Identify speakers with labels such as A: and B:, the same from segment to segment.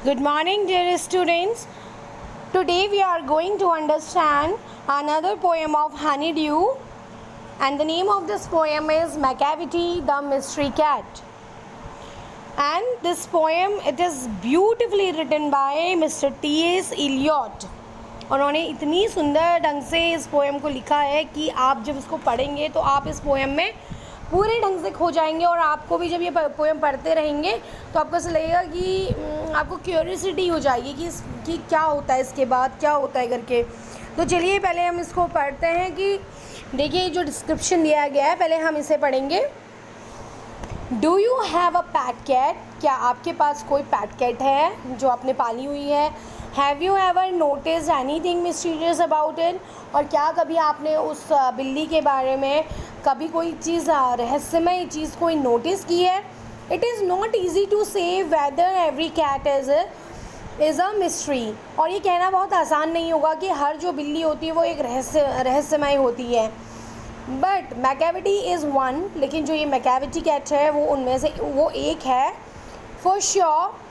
A: Good morning, dear students. Today we are going to understand another poem of Honeydew, and the name of this poem is Macavity the Mystery Cat. And this poem, it is beautifully written by Mr. T.S. Eliot. उन्होंने इतनी सुंदर ढंग से इस poem को लिखा है कि आप जब इसको पढ़ेंगे तो आप इस पोएम में पूरे ढंग से खो जाएंगे, और आपको भी जब ये पोएम पढ़ते रहेंगे तो आपको ऐसा लगेगा कि आपको क्यूरियोसिटी हो जाएगी कि क्या होता है, इसके बाद क्या होता है करके। तो चलिए पहले हम इसको पढ़ते हैं कि देखिए जो डिस्क्रिप्शन दिया गया है, पहले हम इसे पढ़ेंगे। Do you have a pet cat? क्या आपके पास कोई पैट कैट है जो आपने पाली हुई है? Have you ever notice anything mysterious about it? और क्या कभी आपने उस बिल्ली के बारे में कभी कोई चीज़ रहस्यमय चीज़ कोई नोटिस की है? It is not easy to say whether every cat is a mystery. और ये कहना बहुत आसान नहीं होगा कि हर जो बिल्ली होती है वो एक रहस्यमय होती है। बट मैकेविटी इज़ वन, लेकिन जो ये मैकेविटी कैट है वो उनमें से वो एक है। For sure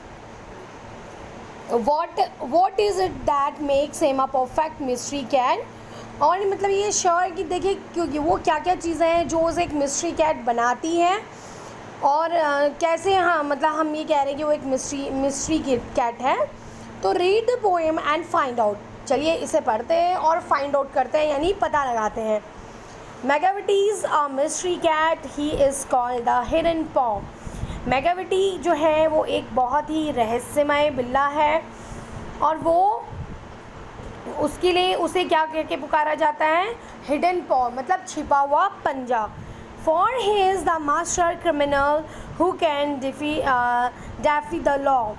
A: what is it that makes him a perfect mystery cat? और मतलब ये श्योर कि देखिए क्योंकि वो क्या क्या चीज़ें हैं जो उसे एक मिस्ट्री कैट बनाती हैं, और कैसे हाँ मतलब हम ये कह रहे हैं कि वो एक मिस्ट्री कैट है। तो read the poem and find out. चलिए इसे पढ़ते हैं और फाइंड आउट करते हैं, यानी पता लगाते हैं। Macavity is a mystery cat, he is called the hidden paw. Macavity जो है वो एक बहुत ही रहस्यमय बिल्ला है, और वो उसके लिए उसे क्या कह के पुकारा जाता है? हिडन पॉ, मतलब छिपा हुआ पंजा। For he is the master criminal who can DeFi the law.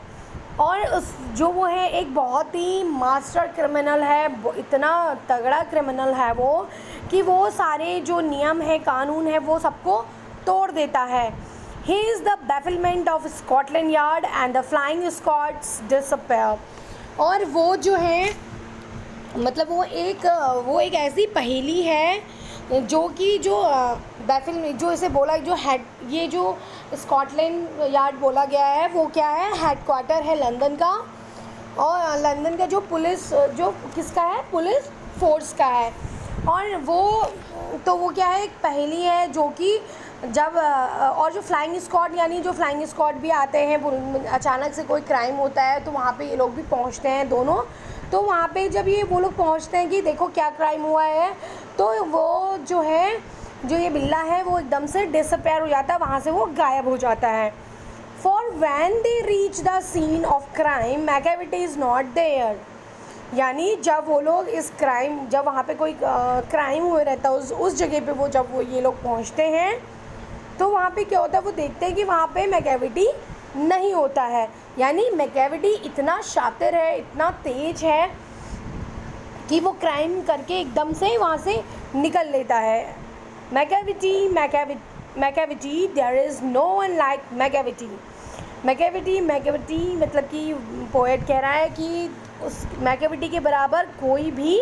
A: और उस जो वो है एक बहुत ही मास्टर क्रिमिनल है, इतना तगड़ा क्रिमिनल है वो कि वो सारे जो नियम है, कानून है, वो सबको तोड़ देता है। He is the bafflement of Scotland Yard and the Flying Scots disappear। और वो जो है मतलब वो एक ऐसी पहेली है जो कि जो बैफिल जो इसे बोला जो हेड ये जो स्कॉटलैंड यार्ड बोला गया है वो क्या है? हेडक्वार्टर है लंदन का, और लंदन का जो पुलिस जो किसका है? पुलिस फोर्स का है। और वो क्या है? एक पहेली है जो कि जब और जो फ्लाइंग स्क्वाड, यानी जो फ्लाइंग स्क्वाड भी आते हैं, अचानक से कोई क्राइम होता है तो वहाँ पे ये लोग भी पहुँचते हैं दोनों। तो वहाँ पे जब ये वो लोग पहुँचते हैं कि देखो क्या क्राइम हुआ है, तो वो जो है जो ये बिल्ला है वो एकदम से डिसअपेयर हो जाता है, वहाँ से वो गायब हो जाता है। For when they reach the scene of crime Macavity is not there. यानी जब वो लोग जब वहाँ पे कोई क्राइम हुए रहता है उस जगह पे जब वो ये लोग पहुँचते हैं तो वहाँ पे क्या होता है? वो देखते हैं कि वहाँ पे मैकेविटी नहीं होता है। यानी मैकेविटी इतना शातिर है, इतना तेज है कि वो क्राइम करके एकदम से वहाँ से निकल लेता है। Macavity there is no one like Macavity. Macavity मतलब कि पोएट कह रहा है कि उस मैकेविटी के बराबर कोई भी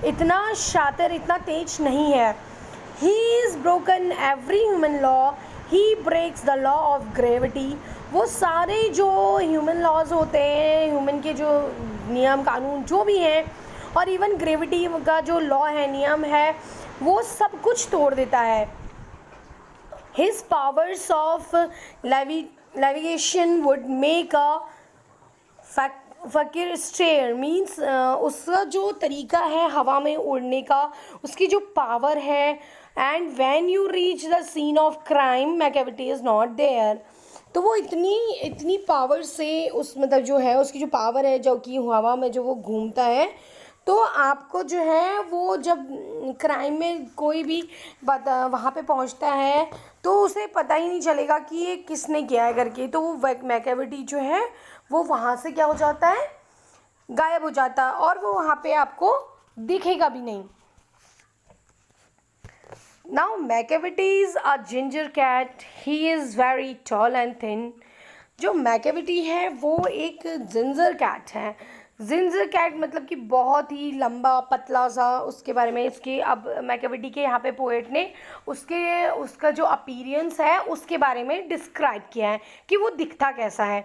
A: इतना शातिर, इतना तेज नहीं है। He is broken every human law, he breaks the law of gravity। वो सारे जो ह्यूमन लॉज होते हैं, ह्यूमन के जो नियम कानून जो भी हैं, और इवन ग्रेविटी का जो लॉ है, नियम है, वो सब कुछ तोड़ देता है। His powers of levitation would make a फकीर स्टेयर मीन्स उसका जो तरीका है हवा में उड़ने का, उसकी जो पावर है। And when you reach the scene of crime Macavity is not there. तो वो इतनी पावर से उस मतलब जो है उसकी जो पावर है जो कि हवा में जो वो घूमता है, तो आपको जो है वो जब क्राइम में कोई भी वहाँ पे पहुँचता है तो उसे पता ही नहीं चलेगा कि ये किसने किया है करके। तो वो मैकेविटी जो है वो वहाँ से क्या हो जाता है? गायब हो जाता है, और वो वहाँ पे आपको दिखेगा भी नहीं। Now Macavity is a ginger cat, he is very tall and thin. जो मैकेविटी है वो एक जिंजर कैट है। जिंजर कैट मतलब कि बहुत ही लंबा पतला सा, उसके बारे में इसके अब मैकेविटी के यहाँ पे पोएट ने उसका जो अपीयरेंस है उसके बारे में डिस्क्राइब किया है कि वो दिखता कैसा है।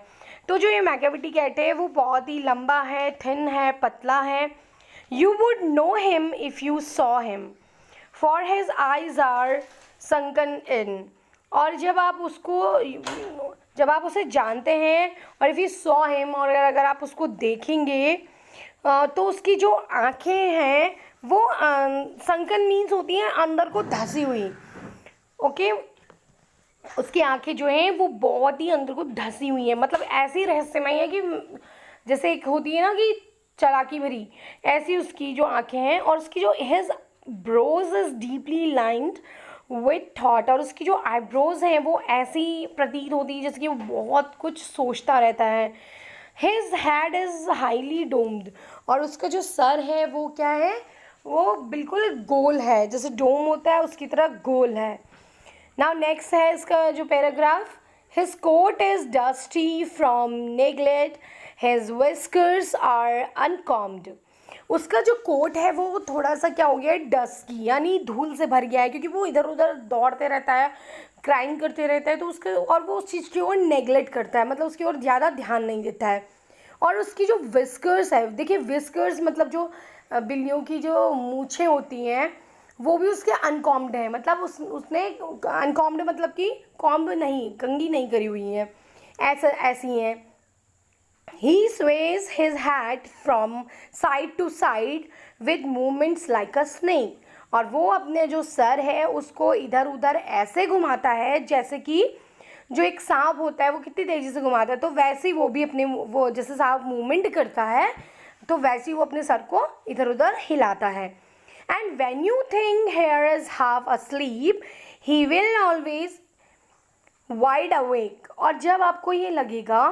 A: तो जो ये मैकेविटी कैट है वो बहुत ही लंबा है, थिन है, पतला है. You would know him if you saw him, for his eyes are sunken in. और जब आप उसे जानते हैं, और इफ़ यू सॉ हिम, और अगर आप उसको देखेंगे तो उसकी जो आँखें हैं वो संकन मीन्स होती हैं अंदर को धसी हुई. ओके, उसकी आंखें जो हैं वो बहुत ही अंदर को धसी हुई हैं, मतलब ऐसी रहस्यमय है कि जैसे एक होती है ना कि चालाकी भरी, ऐसी उसकी जो आंखें हैं. और उसकी जो his brows is deeply lined with thought, और उसकी जो आईब्रोज हैं वो ऐसी प्रतीत होती है जैसे कि वो बहुत कुछ सोचता रहता है. His head is highly doomed, और उसका जो सर है वो क्या है, वो बिल्कुल गोल है, जैसे डोम होता है उसकी तरह गोल है. नाउ नेक्स्ट है इसका जो paragraph. His coat is dusty from neglect, his whiskers are uncombed. उसका जो कोट है वो थोड़ा सा क्या हो गया है, डस्टी यानी धूल से भर गया है, क्योंकि वो इधर उधर दौड़ते रहता है, क्राइम करते रहता है, तो उसके और वो उस चीज़ की ओर नेगलेक्ट करता है, मतलब उसकी ओर ज़्यादा ध्यान नहीं देता है. और उसकी जो विस्कर्स है, देखिए विस्कर्स मतलब जो बिल्लियों की जो मूछें होती हैं वो भी उसके अनकॉम्ड है, मतलब उसने अनकॉम्ड मतलब कि कॉम्ब नहीं, कंघी नहीं करी हुई है, ऐसी हैं. He sways his hat from side to side with movements like a snake. और वो अपने जो सर है उसको इधर उधर ऐसे घुमाता है जैसे कि जो एक सांप होता है वो कितनी तेज़ी से घुमाता है, तो वैसे ही वो भी अपने वो जैसे सांप मूवमेंट करता है तो वैसे ही वो अपने सर को इधर उधर हिलाता है. And when you think here is half asleep, he will always wide awake. और जब आपको ये लगेगा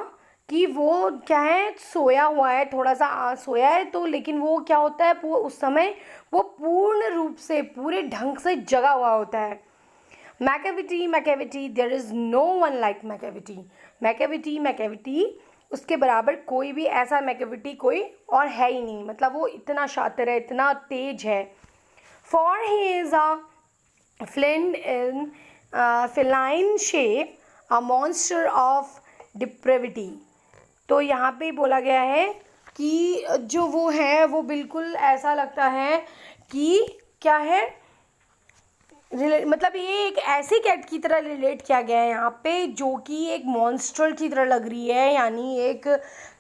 A: कि वो क्या है, सोया हुआ है, थोड़ा सा सोया है, तो लेकिन वो क्या होता है, उस समय वो पूर्ण रूप से पूरे ढंग से जगा हुआ होता है. Macavity Macavity, there is no one like Macavity. Macavity Macavity, उसके बराबर कोई भी ऐसा मैकेविटी कोई और है ही नहीं, मतलब वो इतना शातिर है, इतना तेज है. For he is a flint in feline shape, a monster of depravity. तो यहाँ पे बोला गया है कि जो वो है वो बिल्कुल ऐसा लगता है कि क्या है, मतलब ये एक ऐसी कैट की तरह रिलेट किया गया है यहाँ पे जो कि एक मॉन्स्टर की तरह लग रही है, यानी एक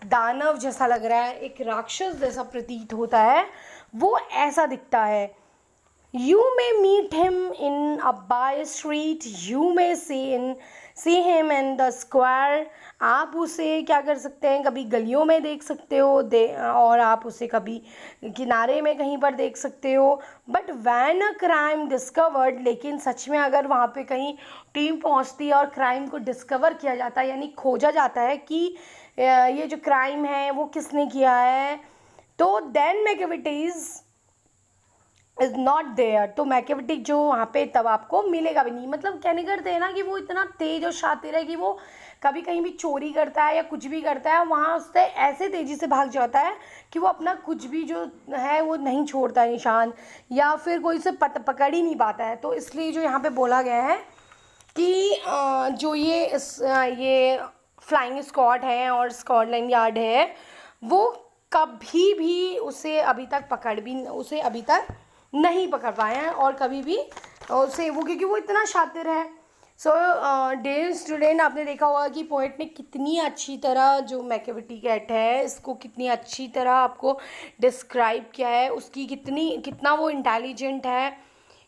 A: दानव जैसा लग रहा है, एक राक्षस जैसा प्रतीत होता है, वो ऐसा दिखता है. You may meet him in a by street, you may see him in the square. आप उसे क्या कर सकते हैं, कभी गलियों में देख सकते हो और आप उसे कभी किनारे में कहीं पर देख सकते हो. But when a crime discovered, लेकिन सच में अगर वहाँ पे कहीं टीम पहुँचती है और क्राइम को डिस्कवर किया जाता है, यानी खोजा जाता है कि ये जो क्राइम है वो किसने किया है, तो देन मैकेविटीज़ इज़ नॉट देयर. तो मैकेविटी जो वहाँ पे तब आपको मिलेगा भी नहीं. मतलब कहने करते हैं ना कि वो इतना तेज और शातिर है कि वो कभी कहीं भी चोरी करता है या कुछ भी करता है, वहाँ उससे ऐसे तेज़ी से भाग जाता है कि वो अपना कुछ भी जो है वो नहीं छोड़ता है निशान, या फिर कोई उसे पकड़ ही नहीं पाता है. तो इसलिए जो यहाँ पे बोला गया है कि जो ये फ्लाइंग स्क्वाड है और स्कॉटलैंड यार्ड है वो कभी भी उसे अभी तक नहीं पकड़ पाए हैं, और कभी भी उसे वो, क्योंकि वो इतना शातिर है. सो डियर स्टूडेंट, आपने देखा होगा कि पोएट ने कितनी अच्छी तरह जो मैकेविटी कैट है इसको कितनी अच्छी तरह आपको डिस्क्राइब किया है, उसकी कितना वो इंटेलिजेंट है,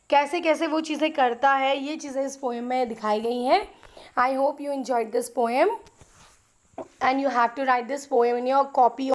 A: कैसे कैसे वो चीज़ें करता है, ये चीज़ें इस पोएम में दिखाई गई हैं. I hope you enjoyed this poem and you have to write this poem in your copy